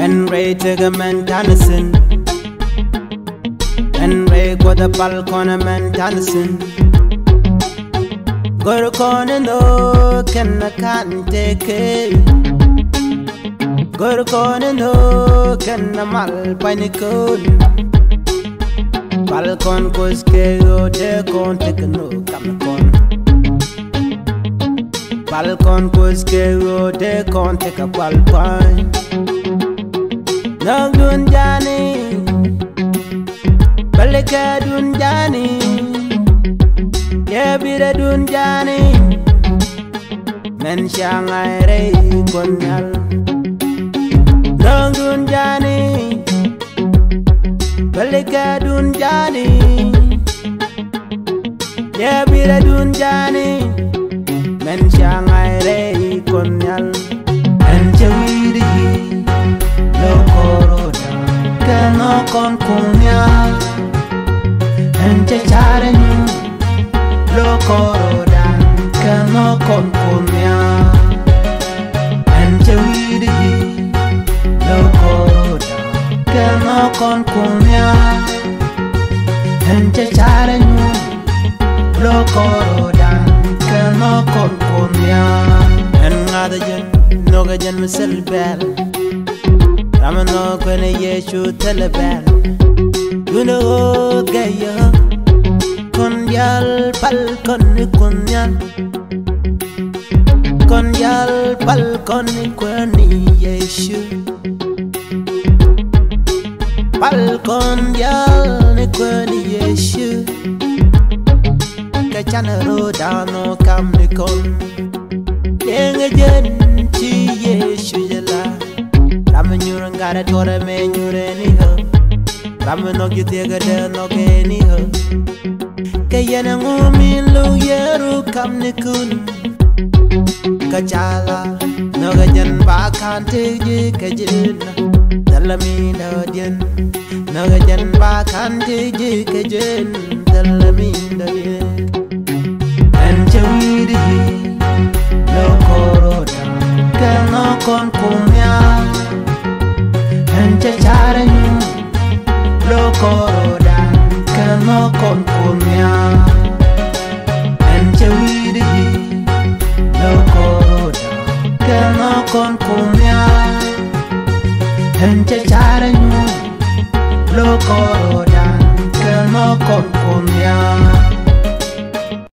Ray Tegaman Tannison, Ray got the balcon a man Tannison. Go to corner, no, can I can't take it. Go to corner, no, can I mal panicon. Balcon cause go there, can't take a no, come on. Balcon cause go there, can't take a balcon. No dun jani, balika dun jani, yeah bira dun jani, men shangai rei konyal. No dun jani, balika dun jani, yeah bira dun jani, men shangai rei konyal. And jawiri. No coroda, que no con cuña, en checharenu. Lo coroda, que no con cuña, en chewiri. Lo coroda, que no con cuña, en checharenu. Lo coroda, que no con cuña, en nada yen, no que yen me selbel. I'm no gonna yeshu teleban. You know, gaya. Konyal pal konyal. Konyal pal koni yeshu. Pal konyal koni yeshu. Kachana roda no kam nikon. Yenga jen chi yeshu jala. Ramen yuran gara tora men yureni ho. Ramen no gitega de no keni ho. Kayana ngumi lu yeru kam nikun. Kachala no gajan ba kante je kajena. Dalami no dien. No gajan ba kante je kajen. Dalami no dien. Anjawiri no koroda. Kano kon kumya. Checharenu, lo coroda, que no con cuña. En chewiri, lo coroda, que no con cuña. En checharenu, lo coroda.